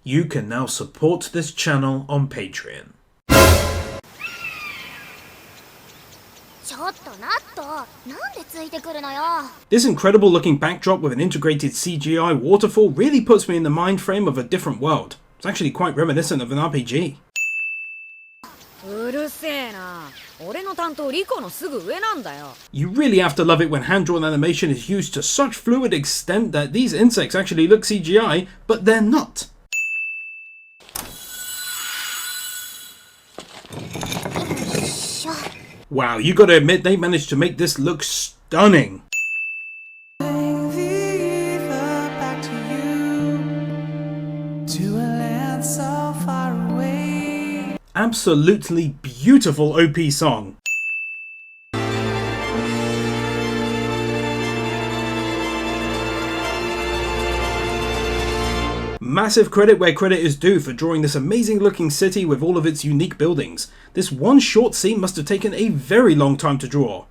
you can now support this channel on Patreon. This incredible looking backdrop with an integrated CGI waterfall really puts me in the mind frame of a different world. It's actually quite reminiscent of an RPG. You really have to love it when hand-drawn animation is used to such fluid extent that these insects actually look CGI, but they're not. Wow, you gotta admit they managed to make this look stunning. Absolutely beautiful OP song. Massive credit where credit is due for drawing this amazing looking city with all of its unique buildings. This one short scene must have taken a very long time to draw.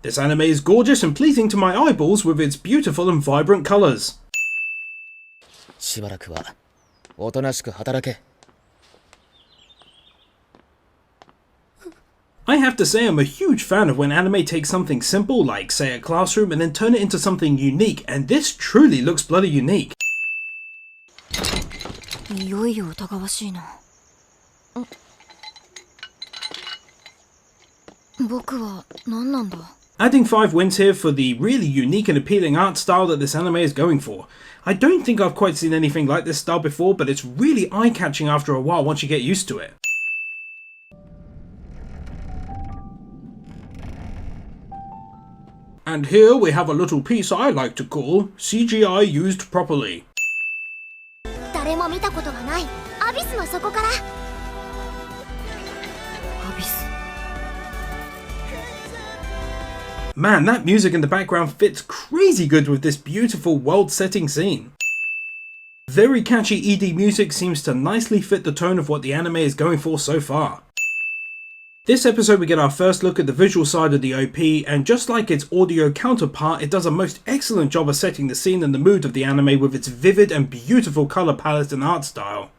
This anime is gorgeous and pleasing to my eyeballs with its beautiful and vibrant colours. I have to say I'm a huge fan of when anime takes something simple like say a classroom and then turn it into something unique, and this truly looks bloody unique. Adding 5 wins here for the really unique and appealing art style that this anime is going for. I don't think I've quite seen anything like this style before, but it's really eye-catching after a while once you get used to it. And here we have a little piece I like to call CGI used properly. Man, that music in the background fits crazy good with this beautiful world-setting scene. Very catchy ED music seems to nicely fit the tone of what the anime is going for so far. This episode we get our first look at the visual side of the OP, and just like its audio counterpart, it does a most excellent job of setting the scene and the mood of the anime with its vivid and beautiful colour palette and art style.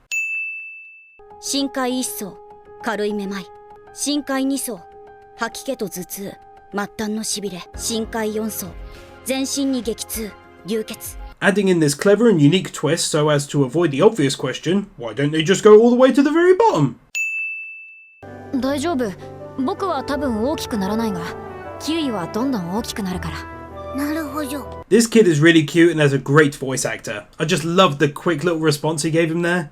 Adding in this clever and unique twist so as to avoid the obvious question, why don't they just go all the way to the very bottom? This kid is really cute and has a great voice actor. I just loved the quick little response he gave him there.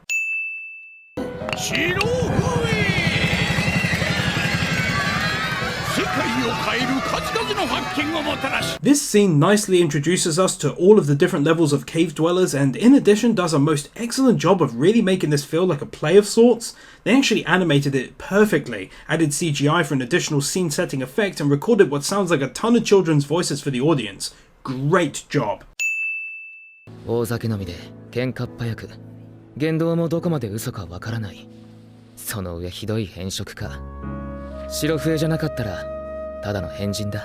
This scene nicely introduces us to all of the different levels of cave dwellers, and in addition does a most excellent job of really making this feel like a play of sorts. They actually animated it perfectly, added CGI for an additional scene setting effect, and recorded what sounds like a ton of children's voices for the audience. Great job.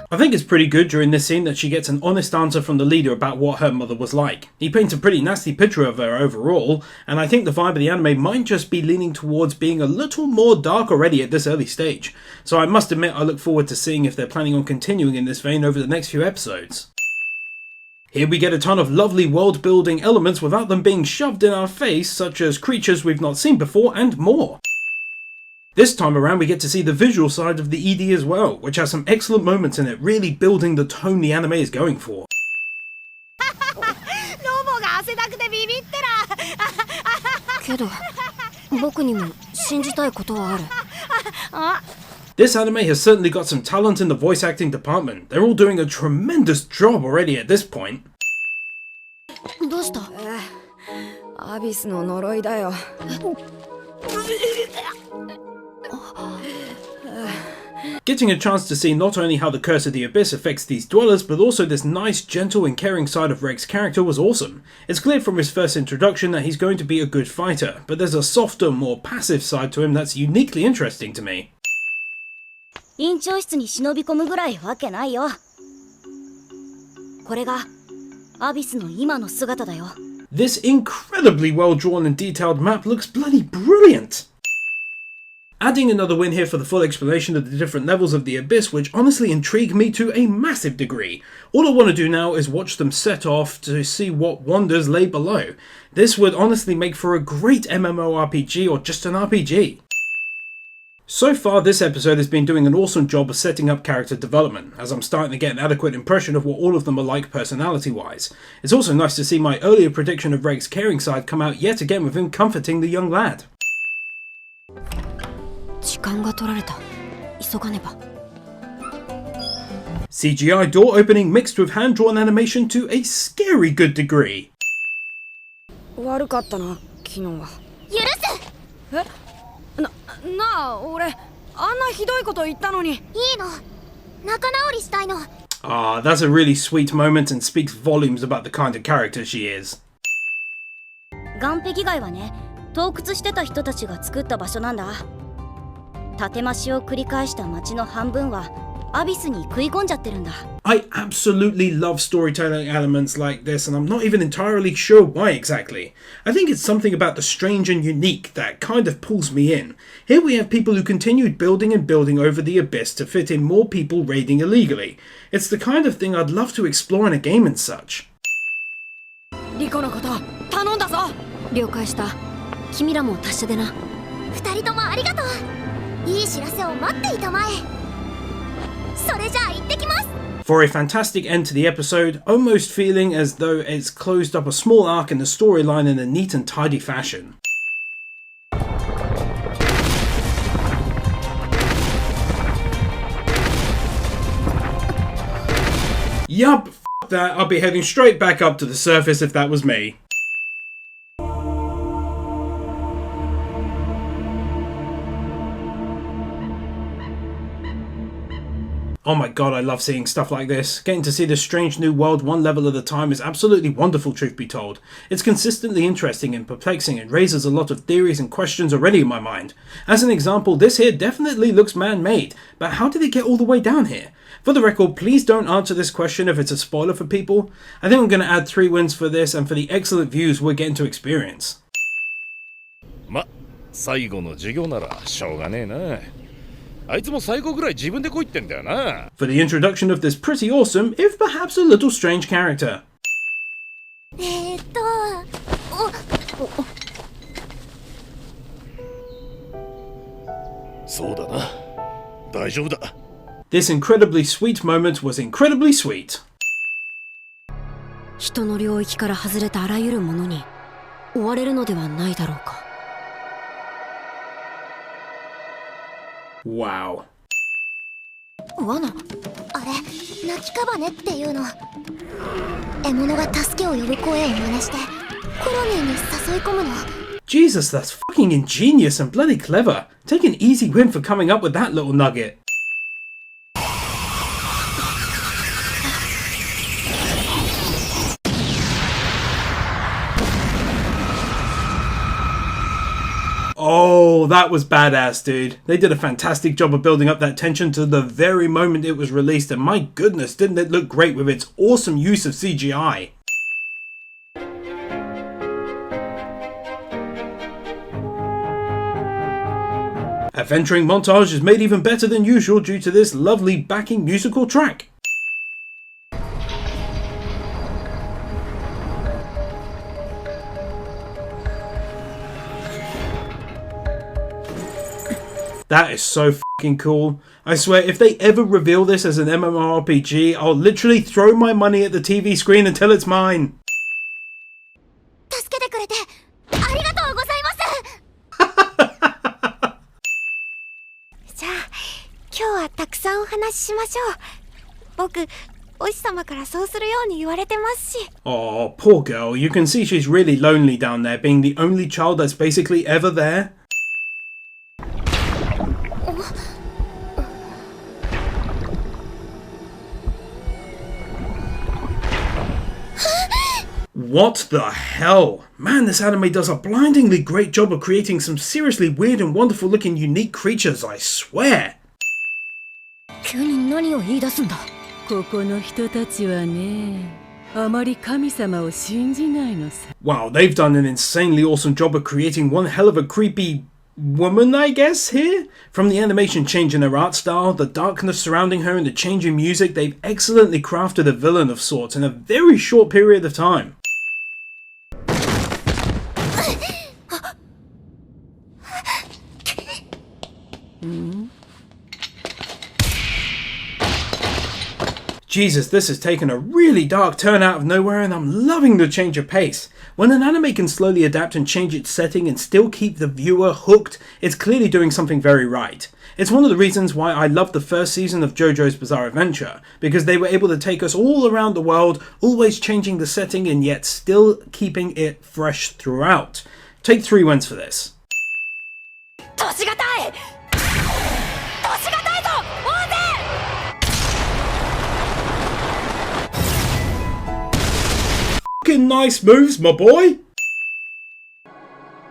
I think it's pretty good during this scene that she gets an honest answer from the leader about what her mother was like. He paints a pretty nasty picture of her overall, and I think the vibe of the anime might just be leaning towards being a little more dark already at this early stage. So I must admit I look forward to seeing if they're planning on continuing in this vein over the next few episodes. Here we get a ton of lovely world building elements without them being shoved in our face, such as creatures we've not seen before and more. This time around we get to see the visual side of the ED as well, which has some excellent moments in it, really building the tone the anime is going for. This anime has certainly got some talent in the voice acting department. They're all doing a tremendous job already at this point. Getting a chance to see not only how the Curse of the Abyss affects these dwellers, but also this nice, gentle and caring side of Reg's character was awesome. It's clear from his first introduction that he's going to be a good fighter, but there's a softer, more passive side to him that's uniquely interesting to me. 院長室に忍び込むぐらいわけないよ。これがアビスの今の姿だよ。This incredibly well-drawn and detailed map looks bloody brilliant! Adding another win here for the full explanation of the different levels of the Abyss, which honestly intrigue me to a massive degree. All I want to do now is watch them set off to see what wonders lay below. This would honestly make for a great MMORPG or just an RPG. So far, this episode has been doing an awesome job of setting up character development, as I'm starting to get an adequate impression of what all of them are like personality-wise. It's also nice to see my earlier prediction of Reg's caring side come out yet again with him comforting the young lad. 時間が取られた。急がねば。CGI door opening mixed with hand-drawn animation to a scary good degree. 悪かったな、昨日は。許す！え？なあ、俺、あんなひどいこと言ったのに。いいの。仲直りしたいの。Ah, that's a really sweet moment and speaks volumes about the kind of character she is. 岸壁街はね、盗掘してた人たちが作った場所なんだ。建増しを繰り返した街の半分はアビスに食い込んじゃってるんだ。I absolutely love storytelling elements like this, and I'm not even entirely sure why exactly. I think it's something about the strange and unique that kind of pulls me in. Here we have people who continued building and building over the Abyss to fit in more people raiding illegally. It's the kind of thing I'd love to explore in a game and such. リコのこと頼んだぞ。了解した。君らも達者でな。二人ともありがとう。いい知らせを待っていたまえ。それじゃあ行ってきます。For a fantastic end to the episode, almost feeling as though it's closed up a small arc in the storyline in a neat and tidy fashion. Yup, f that, I'll be heading straight back up to the surface if that was me. Oh my god, I love seeing stuff like this. Getting to see this strange new world one level at a time is absolutely wonderful, truth be told. It's consistently interesting and perplexing and raises a lot of theories and questions already in my mind. As an example, this here definitely looks man-made, but how did it get all the way down here? For the record, please don't answer this question if it's a spoiler for people. I think I'm going to add 3 wins for this and for the excellent views we're getting to experience. ま、最後の授業ならしょうがねえな。あいつも最後ぐらい自分で来いってんだよな。For the introduction of this pretty awesome, if perhaps a little strange character. そうだな。大丈夫だ。This incredibly sweet moment was incredibly sweet. 人の領域から外れたあらゆるものに追われるのではないだろうか。Wow. 罠？あれ、泣きカバネっていうの。獲物が助けを呼ぶ声を真似してコロニーに誘い込むの。Jesus, that's fucking ingenious and bloody clever. Take an easy win for coming up with that little nugget. Oh, that was badass, dude. They did a fantastic job of building up that tension to the very moment it was released, and my goodness, didn't it look great with its awesome use of CGI. Adventuring montage is made even better than usual due to this lovely backing musical track. That is so fucking cool. I swear, if they ever reveal this as an MMORPG, I'll literally throw my money at the TV screen until it's mine. 助けてくれてありがとうございます。じゃあ、今日はたくさんお話ししましょう。僕、お師様からそうするように言われてますし。Oh, poor girl. You can see she's really lonely down there, being the only child that's basically ever there. What the hell? Man, this anime does a blindingly great job of creating some seriously weird and wonderful looking unique creatures, I swear. 急に何を言い出すんだ。ここの人たちはね、あまり神様を信じないのさ。 Wow, they've done an insanely awesome job of creating one hell of a creepy woman, I guess, here? From the animation changing their art style, the darkness surrounding her and the changing music, they've excellently crafted a villain of sorts in a very short period of time. Jesus, this has taken a really dark turn out of nowhere, and I'm loving the change of pace. When an anime can slowly adapt and change its setting and still keep the viewer hooked, it's clearly doing something very right. It's one of the reasons why I loved the first season of JoJo's Bizarre Adventure, because they were able to take us all around the world, always changing the setting and yet still keeping it fresh throughout. Take 3 wins for this. Fucking nice moves, my boy!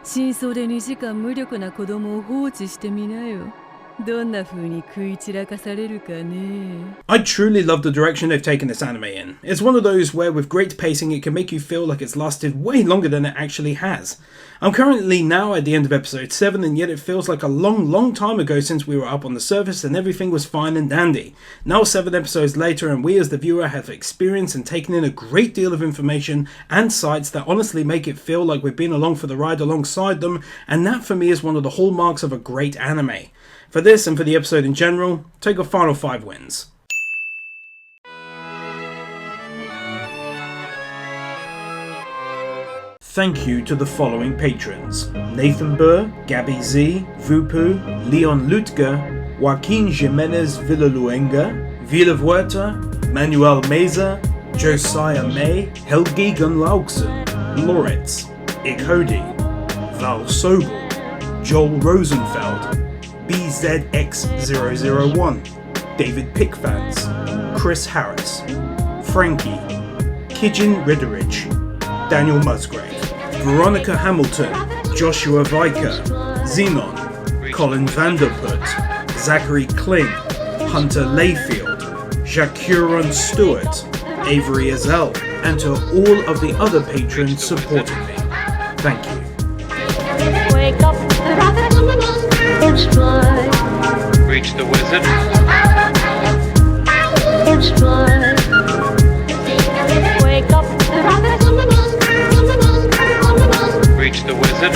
真相で2時間無力な子供を放置してみなよ。どんな風に食い散らかされるかね。 I truly love the direction they've taken this anime in. It's one of those where with great pacing it can make you feel like it's lasted way longer than it actually has. I'm currently now at the end of episode 7 and yet it feels like a long time ago since we were up on the surface and everything was fine and dandy. Now 7 episodes later and we as the viewer have experienced and taken in a great deal of information and sights that honestly make it feel like we've been along for the ride alongside them, and that for me is one of the hallmarks of a great anime. For this and for the episode in general, take a final 5 wins. Thank you to the following patrons: Nathan Burr, Gabby Z, Vupu, Leon Lutger, Joaquin Jimenez Villaluenga, Vila Huerta, Manuel Meza, Josiah May, Helgi Gunlaugsen, Loritz, Ikodi, Val Sobel, Joel Rosenfeld, BZX001, David Pickfans, Chris Harris, Frankie, Kijin Ridderich, Daniel Musgrave, Veronica Hamilton, Joshua Viker, Xenon, Colin Vanderput, Zachary Kling, Hunter Layfield, Jacuron Stewart, Avery Azell, and to all of the other patrons supporting me. Thank you. Wake up, it's fly. Reach the wizard. It's fly. Wake up, reach the wizard.